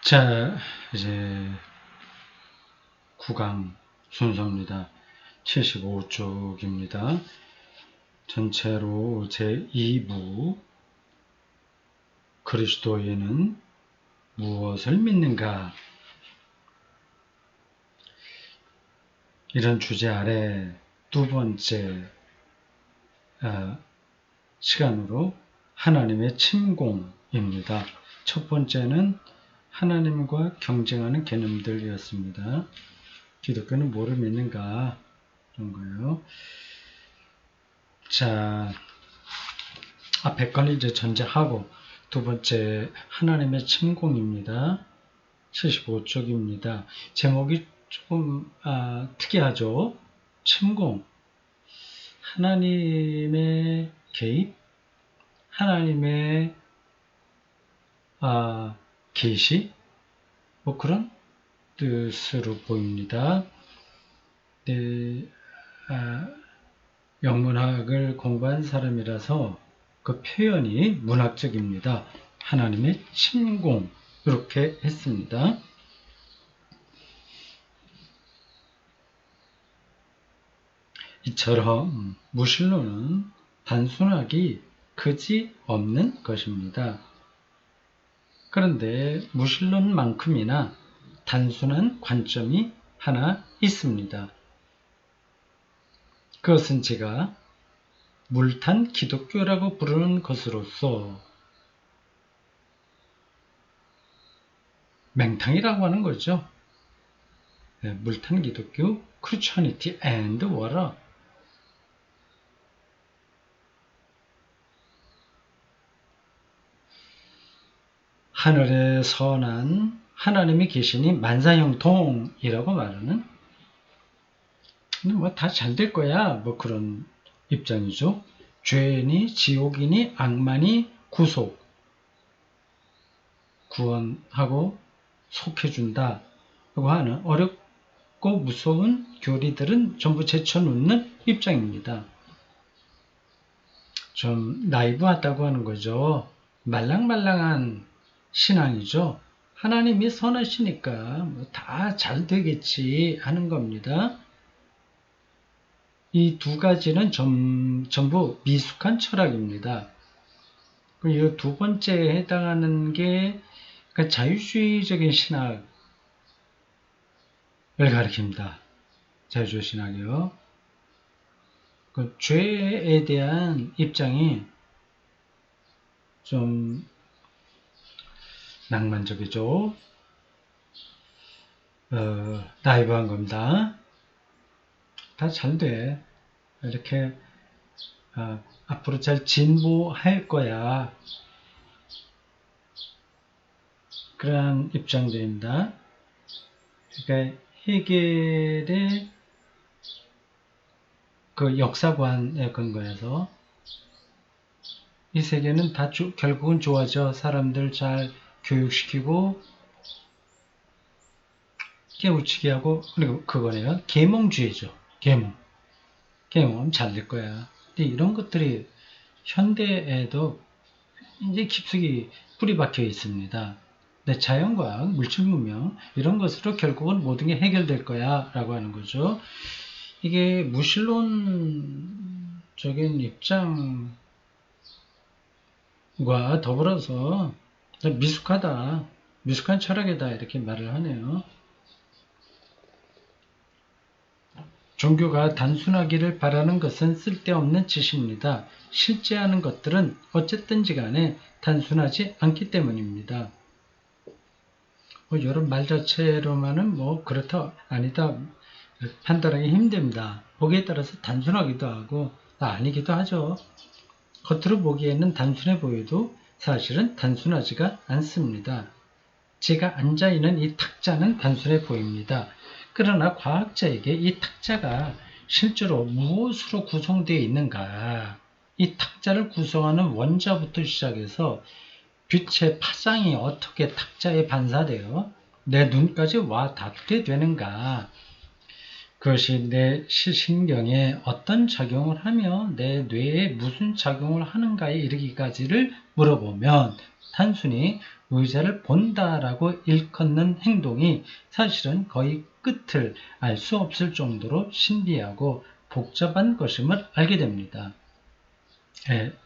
자, 이제 9강 순서입니다. 75쪽입니다. 전체로 제2부 그리스도인은 무엇을 믿는가? 이런 주제 아래 두 번째 시간으로 하나님의 침공입니다. 첫 번째는 하나님과 경쟁하는 개념들이었습니다. 기독교는 뭐를 믿는가? 그런 거예요. 자, 앞에 건 이제 전제하고 두 번째 하나님의 침공입니다. 75쪽입니다. 제목이 조금 특이하죠? 침공. 하나님의 개입? 하나님의 계시? 뭐 그런 뜻으로 보입니다. 네, 영문학을 공부한 사람이라서 그 표현이 문학적입니다. 하나님의 침공 이렇게 했습니다. 이처럼 무신론은 단순하기 그지없는 것입니다. 그런데 무신론만큼이나 단순한 관점이 하나 있습니다. 그것은 제가 물탄 기독교라고 부르는 것으로서 맹탕이라고 하는 거죠. 물탄 기독교, Christianity and water. 하늘에 선한 하나님이 계시니 만사형통이라고 말하는, 뭐 다 잘 될 거야, 뭐 그런 입장이죠. 죄니 지옥이니 악마니 구속, 구원하고 속해준다 라고 하는 어렵고 무서운 교리들은 전부 제쳐놓는 입장입니다. 좀 나이브하다고 하는 거죠. 말랑말랑한 신앙이죠. 하나님이 선하시니까 뭐 다 잘 되겠지 하는 겁니다. 이 두 가지는 전부 미숙한 철학입니다. 그리고 두 번째에 해당하는 게 자유주의적인 신학을 가리킵니다. 자유주의 신학이요. 그 죄에 대한 입장이 좀 낭만적이죠. 나이브한 겁니다. 다 잘 돼. 이렇게 앞으로 잘 진보할 거야. 그러한 입장들입니다. 그러니까 헤겔의 그 역사관에 근거해서 이 세계는 다 결국은 좋아져. 사람들 잘 교육시키고 깨우치게 하고, 그리고 그거네요. 계몽주의죠. 계몽하면 잘 될 거야. 근데 이런 것들이 현대에도 이제 깊숙이 뿌리 박혀 있습니다. 근데 자연과학, 물질문명 이런 것으로 결국은 모든 게 해결될 거야 라고 하는 거죠. 이게 무신론적인 입장과 더불어서 미숙한 철학이다 이렇게 말을 하네요. 종교가 단순하기를 바라는 것은 쓸데없는 짓입니다. 실제 하는 것들은 어쨌든지 간에 단순하지 않기 때문입니다. 이런 말 자체로만은 뭐 그렇다 아니다 판단하기 힘듭니다. 보기에 따라서 단순하기도 하고 아니기도 하죠. 겉으로 보기에는 단순해 보여도 사실은 단순하지가 않습니다. 제가 앉아있는 이 탁자는 단순해 보입니다. 그러나 과학자에게 이 탁자가 실제로 무엇으로 구성되어 있는가, 이 탁자를 구성하는 원자부터 시작해서 빛의 파장이 어떻게 탁자에 반사되어 내 눈까지 와 닿게 되는가, 그것이 내 시신경에 어떤 작용을 하며 내 뇌에 무슨 작용을 하는가에 이르기까지를 물어보면 단순히 의자를 본다라고 일컫는 행동이 사실은 거의 끝을 알 수 없을 정도로 신비하고 복잡한 것임을 알게 됩니다.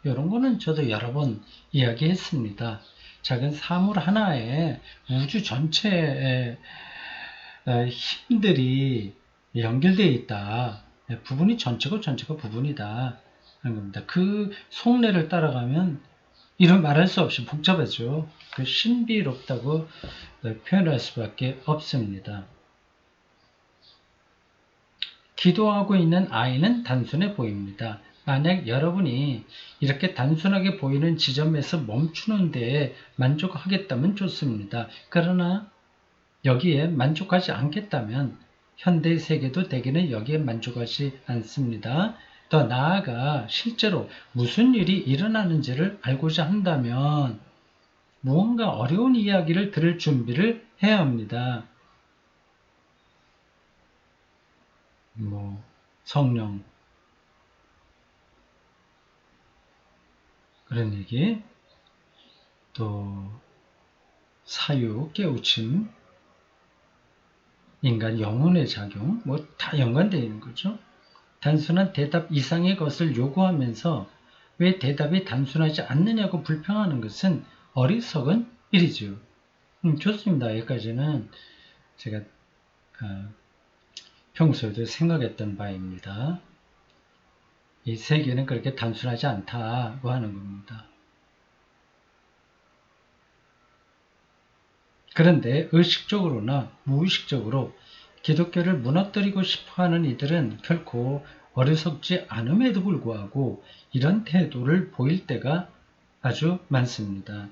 이런 거는 저도 여러 번 이야기했습니다. 작은 사물 하나에 우주 전체의 힘들이 연결되어 있다. 부분이 전체고 전체가 부분이다. 하는 겁니다. 그 속내를 따라가면 이런 말할 수 없이 복잡하죠. 그 신비롭다고 표현할 수밖에 없습니다. 기도하고 있는 아이는 단순해 보입니다. 만약 여러분이 이렇게 단순하게 보이는 지점에서 멈추는 데에 만족하겠다면 좋습니다. 그러나 여기에 만족하지 않겠다면 현대 세계도 대개는 여기에 만족하지 않습니다. 더 나아가 실제로 무슨 일이 일어나는지를 알고자 한다면 무언가 어려운 이야기를 들을 준비를 해야 합니다. 성령 그런 얘기, 또 사유, 깨우침, 인간 영혼의 작용, 다 연관되어 있는 거죠. 단순한 대답 이상의 것을 요구하면서 왜 대답이 단순하지 않느냐고 불평하는 것은 어리석은 일이죠. 좋습니다. 여기까지는 제가 평소에도 생각했던 바입니다. 이 세계는 그렇게 단순하지 않다고 하는 겁니다. 그런데 의식적으로나 무의식적으로 기독교를 무너뜨리고 싶어하는 이들은 결코 어리석지 않음에도 불구하고 이런 태도를 보일 때가 아주 많습니다.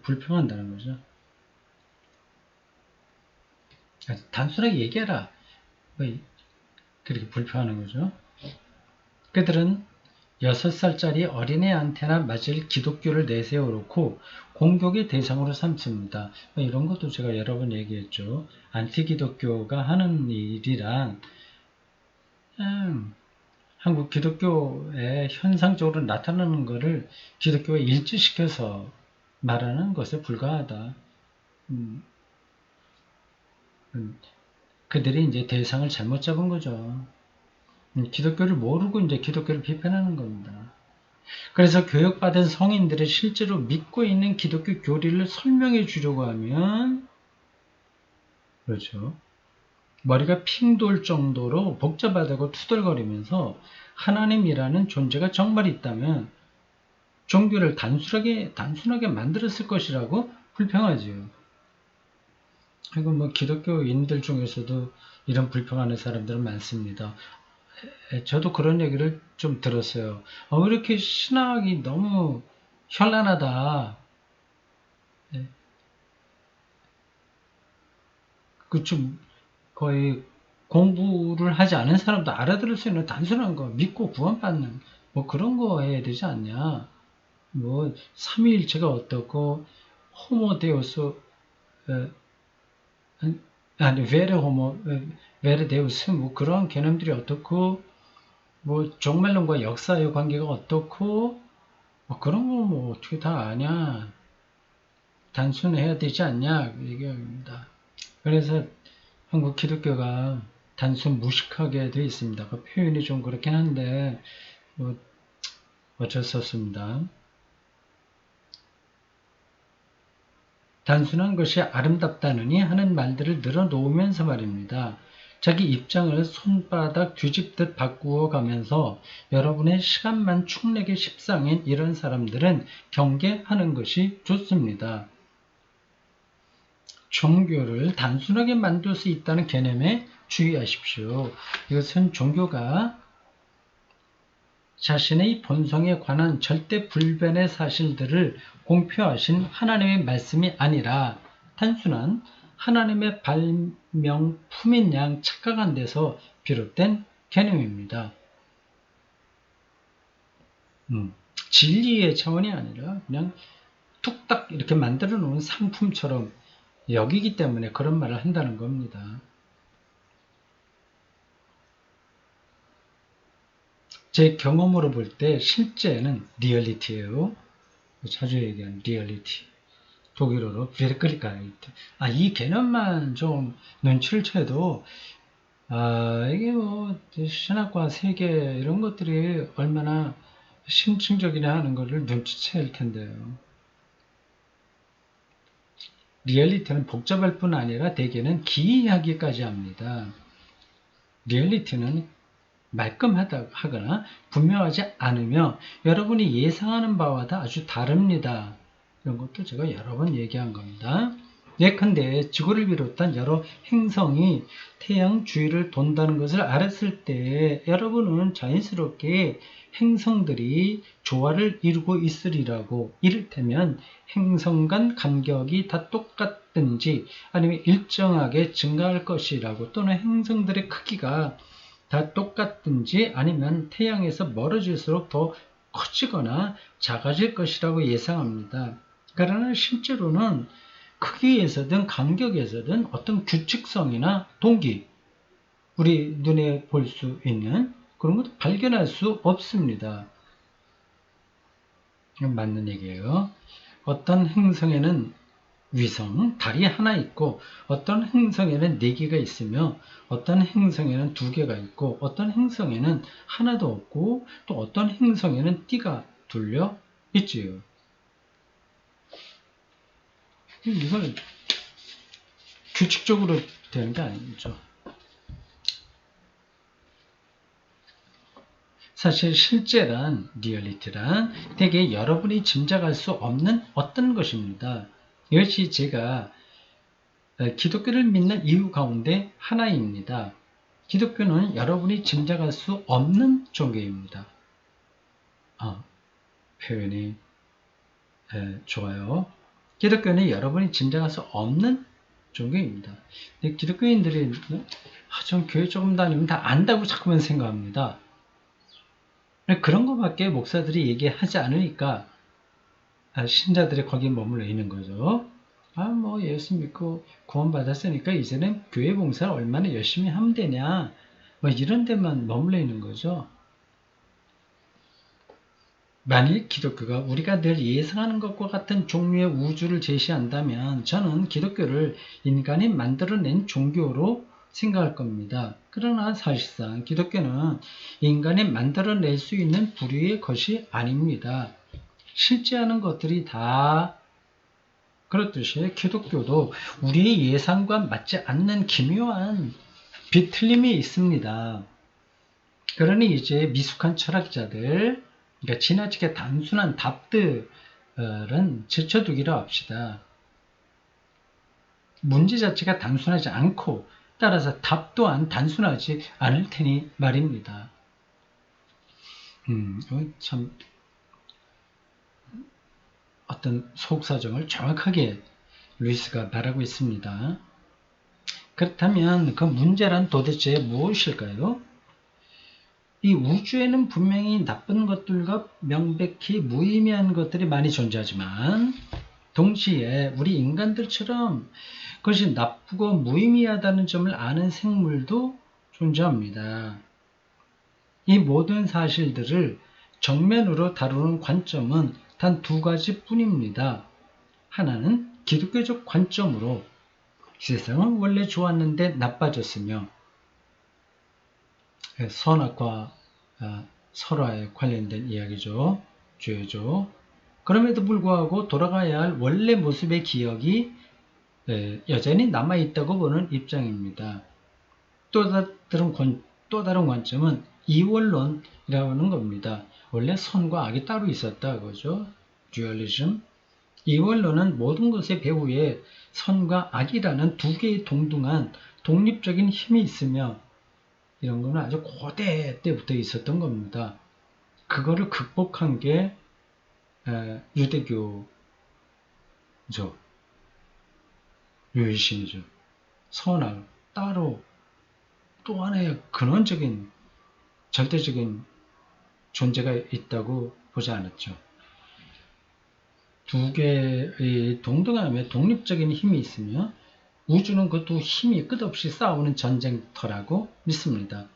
불평한다는 거죠. 단순하게 얘기해라. 왜 그렇게 불평하는 거죠. 그들은 6살짜리 어린애한테나 맞을 기독교를 내세워놓고 공격의 대상으로 삼습니다. 이런 것도 제가 여러 번 얘기했죠. 안티기독교가 하는 일이란 한국 기독교에 현상적으로 나타나는 것을 기독교에 일치시켜서 말하는 것에 불과하다. 그들이 이제 대상을 잘못 잡은 거죠. 기독교를 모르고 이제 기독교를 비판하는 겁니다. 그래서 교육받은 성인들이 실제로 믿고 있는 기독교 교리를 설명해 주려고 하면 그렇죠. 머리가 핑 돌 정도로 복잡하다고 투덜거리면서 하나님이라는 존재가 정말 있다면 종교를 단순하게 만들었을 것이라고 불평하지요. 그리고 기독교인들 중에서도 이런 불평하는 사람들은 많습니다. 저도 그런 얘기를 좀 들었어요. 왜 이렇게 신학이 너무 현란하다. 좀 거의 공부를 하지 않은 사람도 알아들을 수 있는 단순한 거, 믿고 구원받는 그런 거 해야 되지 않냐. 삼위일체가 어떻고 호모데우스 아니 베르 데우스 그런 개념들이 어떻고 종말론과 역사의 관계가 어떻고 그런 거 어떻게 다 아냐. 단순해야 되지 않냐 얘기합니다. 그래서 한국 기독교가 단순 무식하게 되어 있습니다. 그 표현이 좀 그렇긴 한데 어쩔 수 없습니다. 단순한 것이 아름답다느니 하는 말들을 늘어놓으면서 말입니다. 자기 입장을 손바닥 뒤집듯 바꾸어 가면서 여러분의 시간만 축내게 십상인 이런 사람들은 경계하는 것이 좋습니다. 종교를 단순하게 만들 수 있다는 개념에 주의하십시오. 이것은 종교가 자신의 본성에 관한 절대 불변의 사실들을 공표하신 하나님의 말씀이 아니라 단순한 하나님의 발명품인 양 착각한 데서 비롯된 개념입니다. 진리의 차원이 아니라 그냥 툭딱 이렇게 만들어 놓은 상품처럼 여기기 때문에 그런 말을 한다는 겁니다. 제 경험으로 볼 때 실제는 리얼리티예요. 자주 얘기하는 리얼리티. 독일어로 Wirklichkeit. 이 개념만 좀 눈치를 채도 이게 뭐 신학과 세계 이런 것들이 얼마나 심층적이냐 하는 것을 눈치챌 텐데요. 리얼리티는 복잡할 뿐 아니라 대개는 기이하기까지 합니다. 리얼리티는 말끔하거나 분명하지 않으며 여러분이 예상하는 바와도 아주 다릅니다. 이런 것도 제가 여러 번 얘기한 겁니다. 예컨대 지구를 비롯한 여러 행성이 태양 주위를 돈다는 것을 알았을 때 여러분은 자연스럽게 행성들이 조화를 이루고 있으리라고, 이를테면 행성 간 간격이 다 똑같든지 아니면 일정하게 증가할 것이라고, 또는 행성들의 크기가 다 똑같든지 아니면 태양에서 멀어질수록 더 커지거나 작아질 것이라고 예상합니다. 그러나 실제로는 크기에서든 간격에서든 어떤 규칙성이나 동기, 우리 눈에 볼 수 있는 그런 것도 발견할 수 없습니다. 이건 맞는 얘기예요. 어떤 행성에는 위성, 달이 하나 있고 어떤 행성에는 4개가 있으며 어떤 행성에는 2개가 있고 어떤 행성에는 하나도 없고 또 어떤 행성에는 띠가 둘려 있지요. 이건 규칙적으로 되는 게 아니죠. 사실 실제란, 리얼리티란 대개 여러분이 짐작할 수 없는 어떤 것입니다. 이것이 제가 기독교를 믿는 이유 가운데 하나입니다. 기독교는 여러분이 짐작할 수 없는 종교입니다. 표현이 좋아요. 기독교는 여러분이 짐작할 수 없는 종교입니다. 근데 기독교인들이 전 교회 조금 다니면 다 안다고 자꾸만 생각합니다. 그런 것밖에 목사들이 얘기하지 않으니까 신자들이 거기에 머물러 있는 거죠. 뭐 예수 믿고 구원받았으니까 이제는 교회 봉사를 얼마나 열심히 하면 되냐, 뭐 이런 데만 머물러 있는 거죠. 만일 기독교가 우리가 늘 예상하는 것과 같은 종류의 우주를 제시한다면 저는 기독교를 인간이 만들어낸 종교로 생각할 겁니다. 그러나 사실상 기독교는 인간이 만들어낼 수 있는 부류의 것이 아닙니다. 실제하는 것들이 다 그렇듯이 기독교도 우리의 예상과 맞지 않는 기묘한 비틀림이 있습니다. 그러니 이제 미숙한 철학자들, 그러니까 지나치게 단순한 답들은 제쳐두기로 합시다. 문제 자체가 단순하지 않고 따라서 답 또한 단순하지 않을 테니 말입니다. 참 어떤 속사정을 정확하게 루이스가 말하고 있습니다. 그렇다면 그 문제란 도대체 무엇일까요? 이 우주에는 분명히 나쁜 것들과 명백히 무의미한 것들이 많이 존재하지만 동시에 우리 인간들처럼 그것이 나쁘고 무의미하다는 점을 아는 생물도 존재합니다. 이 모든 사실들을 정면으로 다루는 관점은 단 2가지 뿐입니다. 하나는 기독교적 관점으로 세상은 원래 좋았는데 나빠졌으며, 선악과 설화에 관련된 이야기죠. 죄죠. 그럼에도 불구하고 돌아가야 할 원래 모습의 기억이 여전히 남아있다고 보는 입장입니다. 또 다른 관점은 이원론이라고 하는 겁니다. 원래 선과 악이 따로 있었다 그죠? 듀얼리즘. 이원론은 모든 것의 배후에 선과 악이라는 2개의 동등한 독립적인 힘이 있으며, 이런 거는 아주 고대 때부터 있었던 겁니다. 그거를 극복한 게 유대교죠. 유일신이죠. 선악 따로 또 하나의 근원적인 절대적인 존재가 있다고 보지 않았죠. 2개의 동등함에 독립적인 힘이 있으며 우주는 그 2 힘이 끝없이 싸우는 전쟁터라고 믿습니다.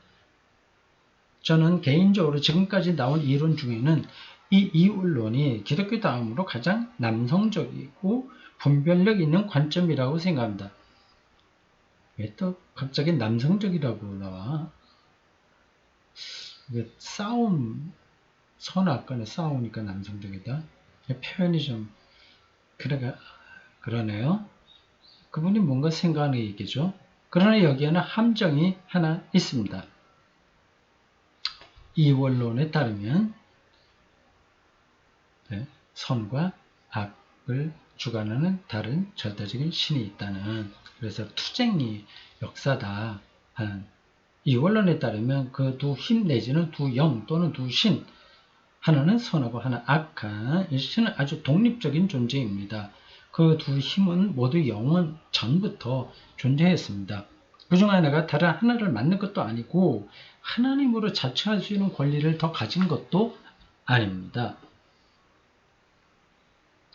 저는 개인적으로 지금까지 나온 이론 중에는 이 이원론이 기독교 다음으로 가장 남성적이고 분별력 있는 관점이라고 생각합니다. 왜 또 갑자기 남성적이라고 나와? 이게 선악간에 싸우니까 남성적이다. 표현이 좀 그러네요. 그분이 뭔가 생각하는 얘기죠. 그러나 여기에는 함정이 하나 있습니다. 이원론에 따르면 선과 악을 주관하는 다른 절대적인 신이 있다는, 그래서 투쟁이 역사다 하는, 이원론에 따르면 그 두 힘 내지는 두 영 또는 두 신, 하나는 선하고 하나 악한, 이 신은 아주 독립적인 존재입니다. 그 두 힘은 모두 영원 전부터 존재했습니다. 그중 하나가 다른 하나를 맡는 것도 아니고 하나님으로 자처할 수 있는 권리를 더 가진 것도 아닙니다.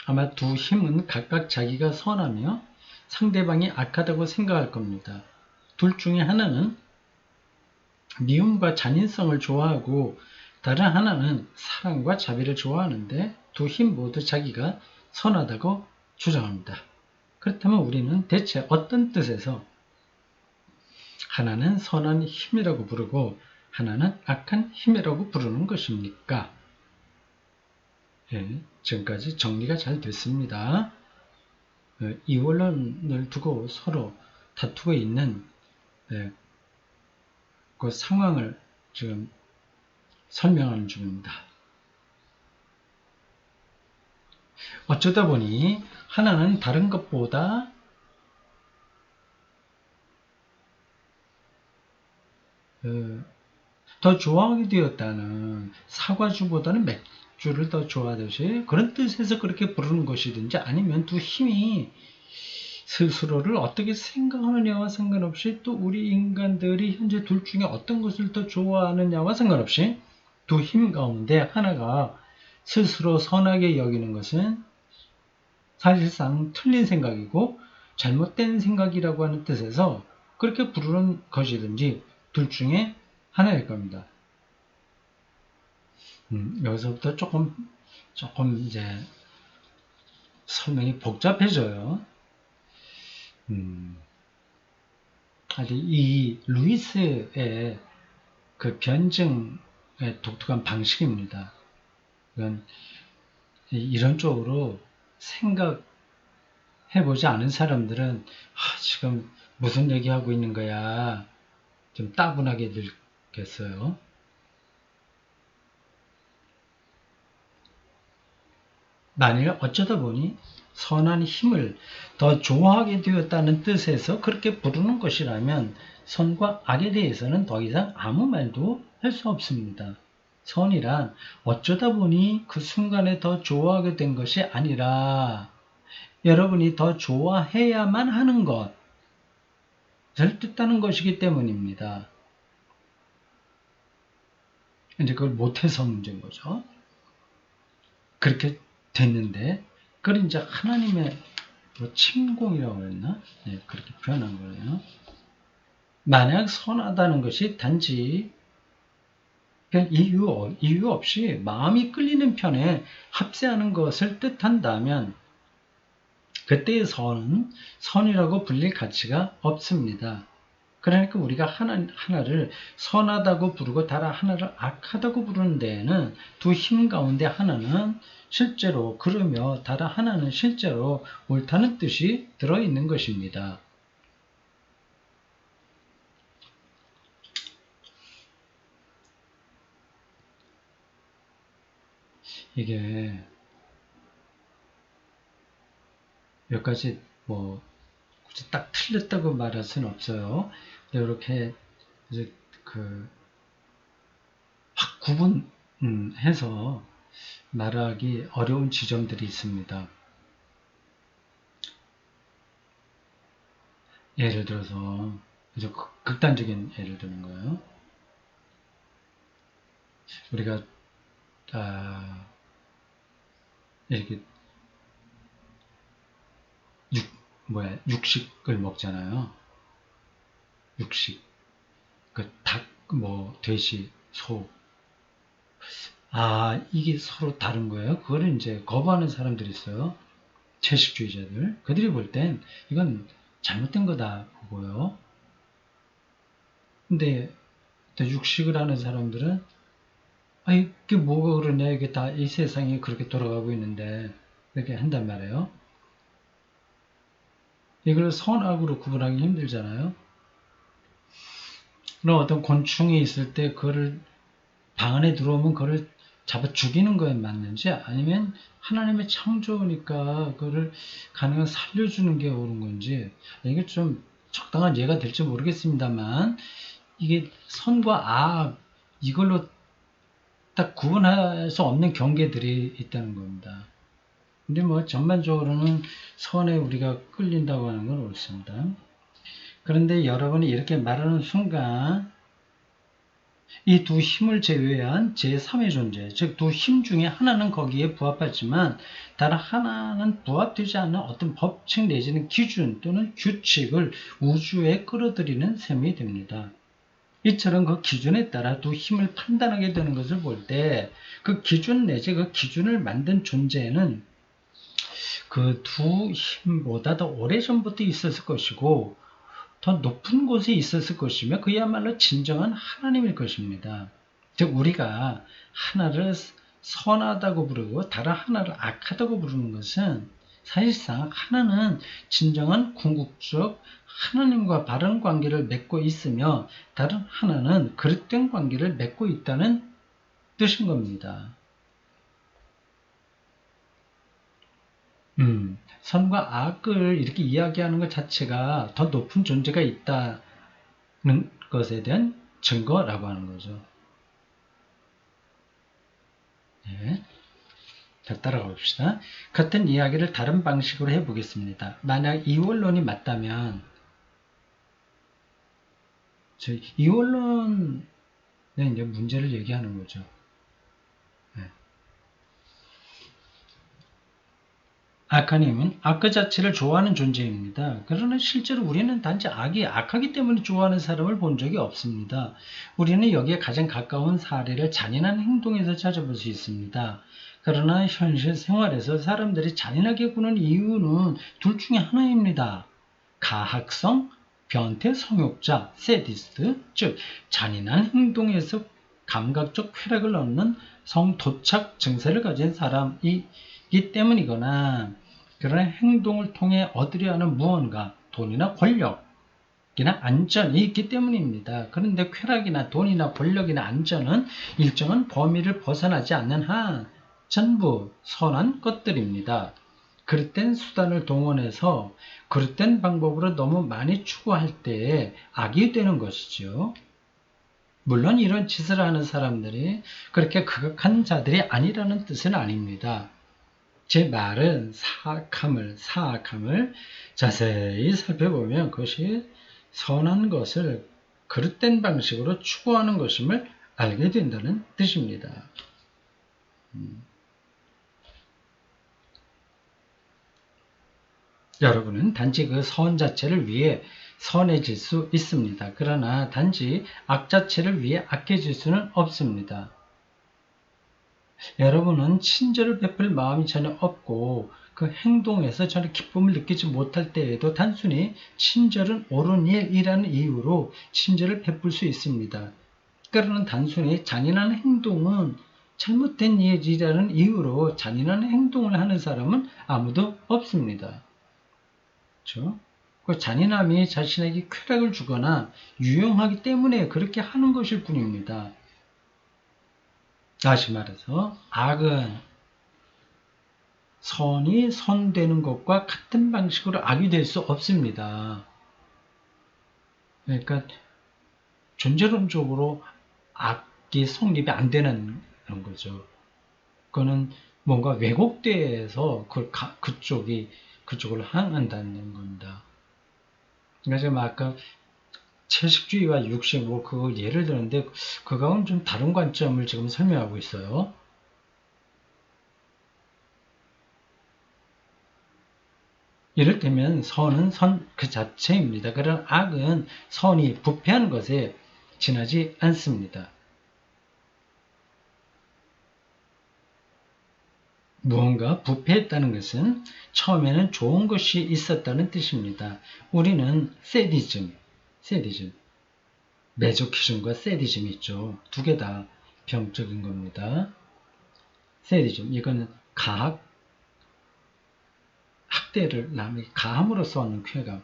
아마 두 힘은 각각 자기가 선하며 상대방이 악하다고 생각할 겁니다. 둘 중에 하나는 미움과 잔인성을 좋아하고 다른 하나는 사랑과 자비를 좋아하는데 두 힘 모두 자기가 선하다고 주장합니다. 그렇다면 우리는 대체 어떤 뜻에서 하나는 선한 힘이라고 부르고 하나는 악한 힘이라고 부르는 것입니까? 지금까지 정리가 잘 됐습니다. 이원론을 두고 서로 다투고 있는 그 상황을 지금 설명하는 중입니다. 어쩌다 보니 하나는 다른 것보다 더 좋아하게 되었다는, 사과주보다는 맥주를 더 좋아하듯이 그런 뜻에서 그렇게 부르는 것이든지, 아니면 두 힘이 스스로를 어떻게 생각하느냐와 상관없이, 또 우리 인간들이 현재 둘 중에 어떤 것을 더 좋아하느냐와 상관없이 두 힘 가운데 하나가 스스로 선하게 여기는 것은 사실상 틀린 생각이고 잘못된 생각이라고 하는 뜻에서 그렇게 부르는 것이든지 둘 중에 하나일 겁니다. 여기서부터 조금 이제 설명이 복잡해져요. 이 루이스의 그 변증의 독특한 방식입니다. 이런 쪽으로 생각해보지 않은 사람들은 지금 무슨 얘기하고 있는 거야, 좀 따분하게 들겠어요. 만일 어쩌다 보니 선한 힘을 더 좋아하게 되었다는 뜻에서 그렇게 부르는 것이라면 선과 악에 대해서는 더 이상 아무 말도 할 수 없습니다. 선이란 어쩌다 보니 그 순간에 더 좋아하게 된 것이 아니라 여러분이 더 좋아해야만 하는 것을 뜻하는 것이기 때문입니다. 이제 그걸 못해서 문제인 거죠. 그렇게 됐는데, 그걸 이제 하나님의 침공이라고 그랬나? 그렇게 표현한 거예요. 만약 선하다는 것이 단지 그냥 이유 없이 마음이 끌리는 편에 합세하는 것을 뜻한다면 그때의 선이라고 불릴 가치가 없습니다. 그러니까 우리가 하나를 선하다고 부르고 다른 하나를 악하다고 부르는 데에는 두 힘 가운데 하나는 실제로 그러며 다른 하나는 실제로 옳다는 뜻이 들어있는 것입니다. 이게 몇 가지 굳이 딱 틀렸다고 말할 수는 없어요. 이렇게 이제 확 구분해서 말하기 어려운 지점들이 있습니다. 예를 들어서 아주 극단적인 예를 드는 거예요. 우리가 이렇게 육식을 먹잖아요. 육식, 닭, 돼지 소. 이게 서로 다른 거예요. 그거를 이제 거부하는 사람들이 있어요. 채식주의자들. 그들이 볼 땐 이건 잘못된 거다 보고요. 근데 또 육식을 하는 사람들은 이게 뭐가 그러냐, 이게 다 이 세상이 그렇게 돌아가고 있는데 이렇게 한단 말이에요. 이걸 선악으로 구분하기 힘들잖아요. 그럼 어떤 곤충이 있을 때 그거를 방 안에 들어오면 그거를 잡아 죽이는 거에 맞는지, 아니면 하나님의 창조니까 그거를 가능한 살려주는 게 옳은 건지, 이게 좀 적당한 예가 될지 모르겠습니다만, 이게 선과 악, 이걸로 딱 구분할 수 없는 경계들이 있다는 겁니다. 근데 뭐 전반적으로는 선에 우리가 끌린다고 하는 건 옳습니다. 그런데 여러분이 이렇게 말하는 순간 이 두 힘을 제외한 제3의 존재, 즉 두 힘 중에 하나는 거기에 부합하지만 다른 하나는 부합되지 않는 어떤 법칙 내지는 기준 또는 규칙을 우주에 끌어들이는 셈이 됩니다. 이처럼 그 기준에 따라 두 힘을 판단하게 되는 것을 볼 때 그 기준 내지 그 기준을 만든 존재는 그 두 힘보다 더 오래전부터 있었을 것이고 더 높은 곳에 있었을 것이며 그야말로 진정한 하나님일 것입니다. 즉 우리가 하나를 선하다고 부르고 다른 하나를 악하다고 부르는 것은 사실상 하나는 진정한 궁극적 하나님과 바른 관계를 맺고 있으며 다른 하나는 그릇된 관계를 맺고 있다는 뜻인 겁니다. 선과 악을 이렇게 이야기하는 것 자체가 더 높은 존재가 있다는 것에 대한 증거라고 하는 거죠. 네. 자, 따라가 봅시다. 같은 이야기를 다른 방식으로 해보겠습니다. 만약 이원론이 맞다면, 이원론의 이제 문제를 얘기하는 거죠. 악하님은 악 그 자체를 좋아하는 존재입니다. 그러나 실제로 우리는 단지 악이 악하기 때문에 좋아하는 사람을 본 적이 없습니다. 우리는 여기에 가장 가까운 사례를 잔인한 행동에서 찾아볼 수 있습니다. 그러나 현실 생활에서 사람들이 잔인하게 구는 이유는 둘 중에 하나입니다. 가학성, 변태 성욕자, 세디스트, 즉 잔인한 행동에서 감각적 쾌락을 얻는 성도착 증세를 가진 사람이기 때문이거나 그런 행동을 통해 얻으려 하는 무언가, 돈이나 권력이나 안전이 있기 때문입니다. 그런데 쾌락이나 돈이나 권력이나 안전은 일정한 범위를 벗어나지 않는 한 전부 선한 것들입니다. 그릇된 수단을 동원해서 그릇된 방법으로 너무 많이 추구할 때 악이 되는 것이죠. 물론 이런 짓을 하는 사람들이 그렇게 극악한 자들이 아니라는 뜻은 아닙니다. 제 말은 사악함을 자세히 살펴보면 그것이 선한 것을 그릇된 방식으로 추구하는 것임을 알게 된다는 뜻입니다. 여러분은 단지 그 선 자체를 위해 선해질 수 있습니다. 그러나 단지 악 자체를 위해 악해질 수는 없습니다. 여러분은 친절을 베풀 마음이 전혀 없고 그 행동에서 전혀 기쁨을 느끼지 못할 때에도 단순히 친절은 옳은 일이라는 이유로 친절을 베풀 수 있습니다. 그러나 단순히 잔인한 행동은 잘못된 일이라는 이유로 잔인한 행동을 하는 사람은 아무도 없습니다. 그렇죠? 그 잔인함이 자신에게 쾌락을 주거나 유용하기 때문에 그렇게 하는 것일 뿐입니다. 다시 말해서 악은 선이 선되는 것과 같은 방식으로 악이 될 수 없습니다. 그러니까 존재론적으로 악이 성립이 안 되는 거죠. 그거는 뭔가 왜곡돼서 그쪽을 향한다는 겁니다. 그러니까 제가 아까 채식주의와 육식 그거 예를 들었는데 그거는 좀 다른 관점을 지금 설명하고 있어요. 이를테면 선은 선 그 자체입니다. 그러나 악은 선이 부패하는 것에 지나지 않습니다. 무언가 부패했다는 것은 처음에는 좋은 것이 있었다는 뜻입니다. 우리는 세디즘, 메조키즘과 세디즘이 있죠. 두 개 다 병적인 겁니다. 세디즘, 이거는 학대를 남에게 가함으로써 얻는 쾌감.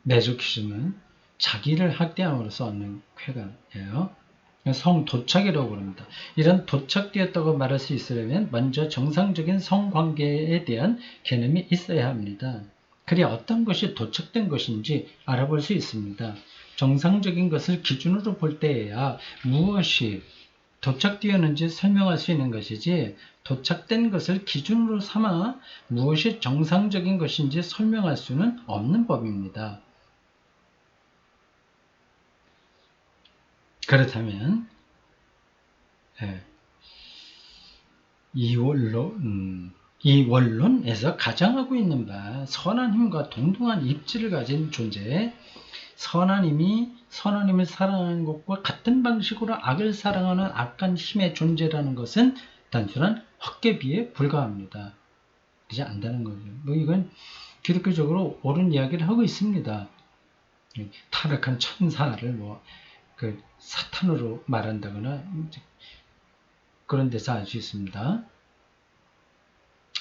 메조키즘은 자기를 학대함으로써 얻는 쾌감이에요. 성도착이라고 부릅니다. 이런 도착되었다고 말할 수 있으려면 먼저 정상적인 성관계에 대한 개념이 있어야 합니다. 그래야 어떤 것이 도착된 것인지 알아볼 수 있습니다. 정상적인 것을 기준으로 볼 때에야 무엇이 도착되었는지 설명할 수 있는 것이지, 도착된 것을 기준으로 삼아 무엇이 정상적인 것인지 설명할 수는 없는 법입니다. 그렇다면 이 원론에서 가장하고 있는 바 선한 힘과 동등한 입지를 가진 존재, 선한 힘이 선한 힘을 사랑하는 것과 같은 방식으로 악을 사랑하는 악한 힘의 존재라는 것은 단순한 헛개비에 불과합니다. 그렇지 않다는 거죠. 이건 기독교적으로 옳은 이야기를 하고 있습니다. 타락한 천사를 사탄으로 말한다거나 그런 데서 알 수 있습니다.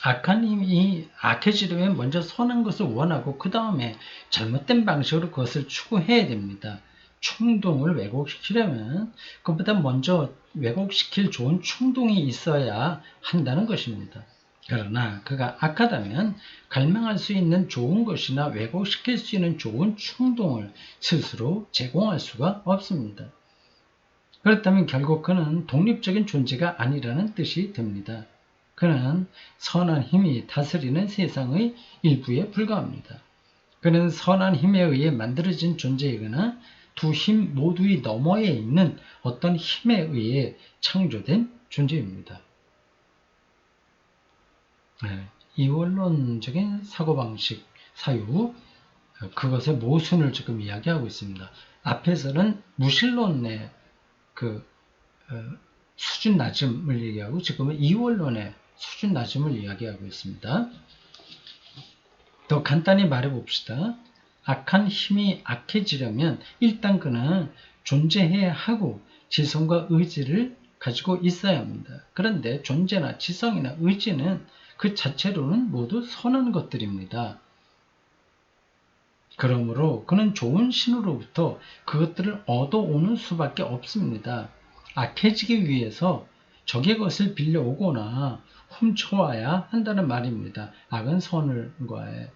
악한 힘이 악해지려면 먼저 선한 것을 원하고 그 다음에 잘못된 방식으로 그것을 추구해야 됩니다. 충동을 왜곡시키려면 그것보다 먼저 왜곡시킬 좋은 충동이 있어야 한다는 것입니다. 그러나 그가 악하다면 갈망할 수 있는 좋은 것이나 왜곡시킬 수 있는 좋은 충동을 스스로 제공할 수가 없습니다. 그렇다면 결국 그는 독립적인 존재가 아니라는 뜻이 됩니다. 그는 선한 힘이 다스리는 세상의 일부에 불과합니다. 그는 선한 힘에 의해 만들어진 존재이거나 두 힘 모두의 너머에 있는 어떤 힘에 의해 창조된 존재입니다. 이원론적인 사고방식, 사유, 그것의 모순을 지금 이야기하고 있습니다. 앞에서는 무신론의 수준 낮음을 얘기하고 지금은 이원론의 수준 낮음을 이야기하고 있습니다. 더 간단히 말해 봅시다. 악한 힘이 악해지려면 일단 그는 존재해야 하고 지성과 의지를 가지고 있어야 합니다. 그런데 존재나 지성이나 의지는 그 자체로는 모두 선한 것들입니다. 그러므로 그는 좋은 신으로부터 그것들을 얻어오는 수밖에 없습니다. 악해지기 위해서 적의 것을 빌려오거나 훔쳐와야 한다는 말입니다. 악은 선과의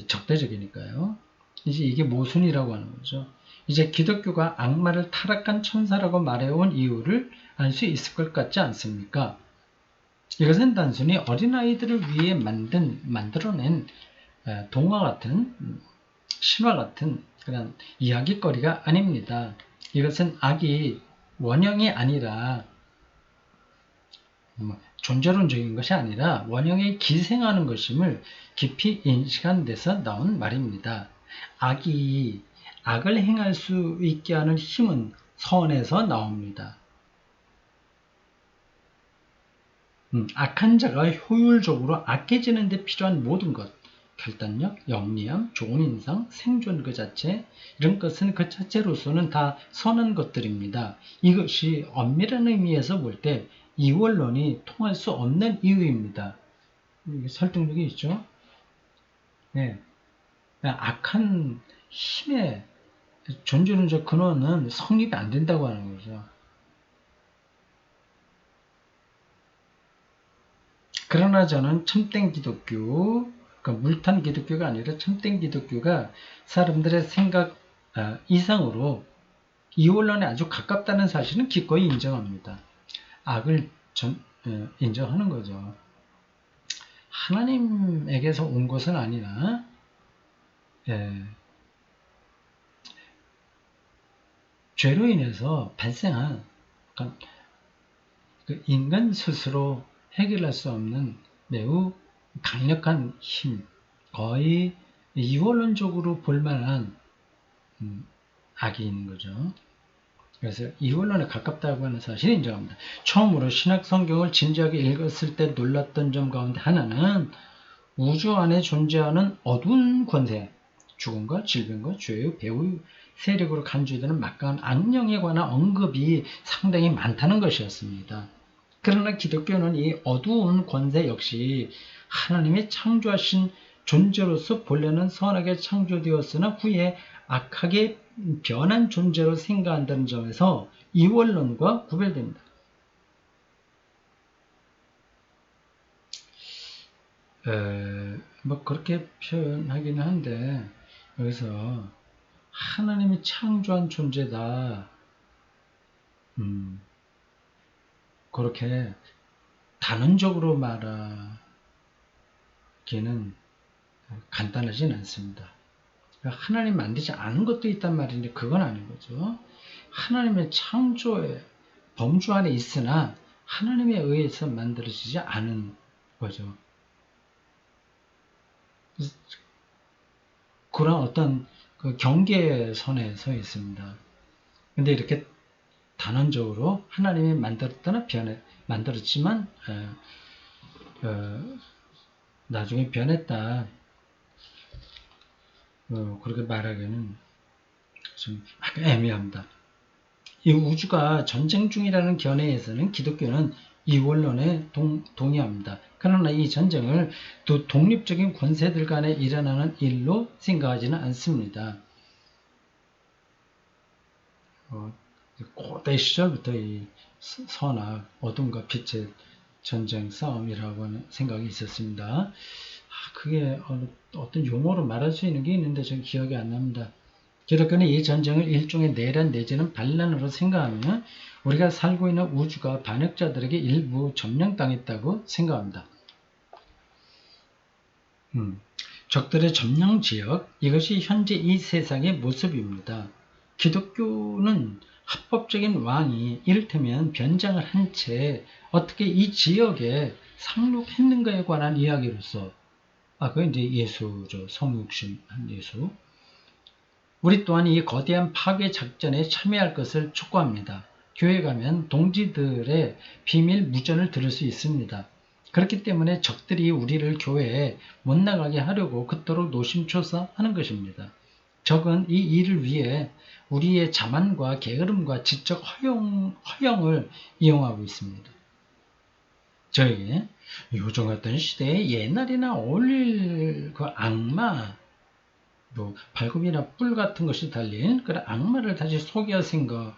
적대적이니까요. 이제 이게 모순이라고 하는 거죠. 이제 기독교가 악마를 타락한 천사라고 말해온 이유를 알 수 있을 것 같지 않습니까? 이것은 단순히 어린아이들을 위해 만들어낸 동화 같은 신화 같은 그런 이야기거리가 아닙니다. 이것은 악이 원형이 아니라 존재론적인 것이 아니라 원형에 기생하는 것임을 깊이 인식한 데서 나온 말입니다. 악이 악을 행할 수 있게 하는 힘은 선에서 나옵니다. 악한 자가 효율적으로 악해지는 데 필요한 모든 것, 결단력, 영리함, 좋은 인상, 생존 그 자체, 이런 것은 그 자체로서는 다 선한 것들입니다. 이것이 엄밀한 의미에서 볼 때 이원론이 통할 수 없는 이유입니다. 설득력이 있죠? 네. 악한 힘의 존재론적 근원은 성립이 안 된다고 하는 거죠. 그러나 저는 참된 기독교, 물탄 기독교가 아니라 참된 기독교가 사람들의 생각 이상으로 이원론에 아주 가깝다는 사실은 기꺼이 인정합니다. 악을 인정하는 거죠. 하나님에게서 온 것은 아니라 죄로 인해서 발생한 그 인간 스스로 해결할 수 없는 매우 강력한 힘, 거의 이원론적으로 볼만한 악이 있는 거죠. 그래서 이원론에 가깝다고 하는 사실을 인정합니다. 처음으로 신약 성경을 진지하게 읽었을 때 놀랐던 점 가운데 하나는 우주 안에 존재하는 어두운 권세, 죽음과 질병과 죄의 배후의 세력으로 간주되는 막강한 악령에 관한 언급이 상당히 많다는 것이었습니다. 그러나 기독교는 이 어두운 권세 역시 하나님이 창조하신 존재로서 본래는 선하게 창조되었으나 후에 악하게 변한 존재로 생각한다는 점에서 이원론과 구별됩니다. 뭐 그렇게 표현하긴 한데 여기서 하나님이 창조한 존재다. 그렇게 단언적으로 말하기는 간단하진 않습니다. 하나님 만들지 않은 것도 있단 말인데 그건 아닌 거죠. 하나님의 창조의 범주 안에 있으나 하나님에 의해서 만들어지지 않은 거죠. 그런 어떤 그 경계선에 서 있습니다. 근데 이렇게 단언적으로 하나님이 만들었다나 만들었지만 나중에 변했다. 그렇게 말하기는 좀 애매합니다. 이 우주가 전쟁 중이라는 견해에서는 기독교는 이원론에 동의합니다. 그러나 이 전쟁을 두 독립적인 권세들 간에 일어나는 일로 생각하지는 않습니다. 고대 시절부터 이 선악, 어둠과 빛의 전쟁 싸움이라고 하는 생각이 있었습니다. 그게 어떤 용어로 말할 수 있는 게 있는데 전 기억이 안 납니다. 기독교는 이 전쟁을 일종의 내란 내지는 반란으로 생각하며 우리가 살고 있는 우주가 반역자들에게 일부 점령당했다고 생각합니다. 적들의 점령 지역, 이것이 현재 이 세상의 모습입니다. 기독교는 합법적인 왕이 이를테면 변장을 한 채 어떻게 이 지역에 상륙했는가에 관한 이야기로서 그게 이제 예수죠. 성육신한 예수. 우리 또한 이 거대한 파괴 작전에 참여할 것을 촉구합니다. 교회 가면 동지들의 비밀 무전을 들을 수 있습니다. 그렇기 때문에 적들이 우리를 교회에 못 나가게 하려고 그토록 노심초사하는 것입니다. 적은 이 일을 위해 우리의 자만과 게으름과 지적 허영을 이용하고 있습니다. 저에게 요즘 같은 시대에 옛날이나 어울릴 그 악마, 발굽이나 뿔 같은 것이 달린 그런 악마를 다시 소개할 생각은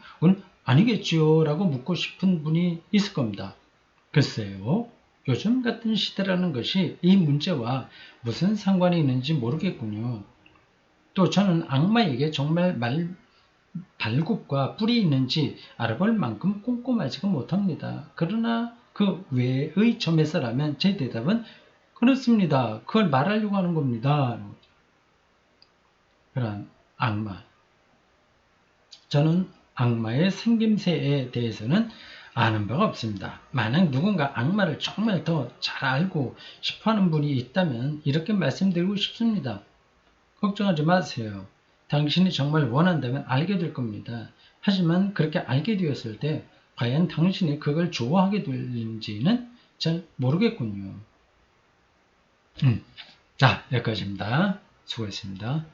아니겠지요? 라고 묻고 싶은 분이 있을 겁니다. 글쎄요. 요즘 같은 시대라는 것이 이 문제와 무슨 상관이 있는지 모르겠군요. 또 저는 악마에게 정말 발굽과 뿔이 있는지 알아볼 만큼 꼼꼼하지가 못합니다. 그러나 그 외의 점에서라면 제 대답은 그렇습니다. 그걸 말하려고 하는 겁니다. 그런 악마. 저는 악마의 생김새에 대해서는 아는 바가 없습니다. 만약 누군가 악마를 정말 더 잘 알고 싶어하는 분이 있다면 이렇게 말씀드리고 싶습니다. 걱정하지 마세요. 당신이 정말 원한다면 알게 될 겁니다. 하지만 그렇게 알게 되었을 때 과연 당신이 그걸 좋아하게 될지는 잘 모르겠군요. 자, 여기까지입니다. 수고했습니다.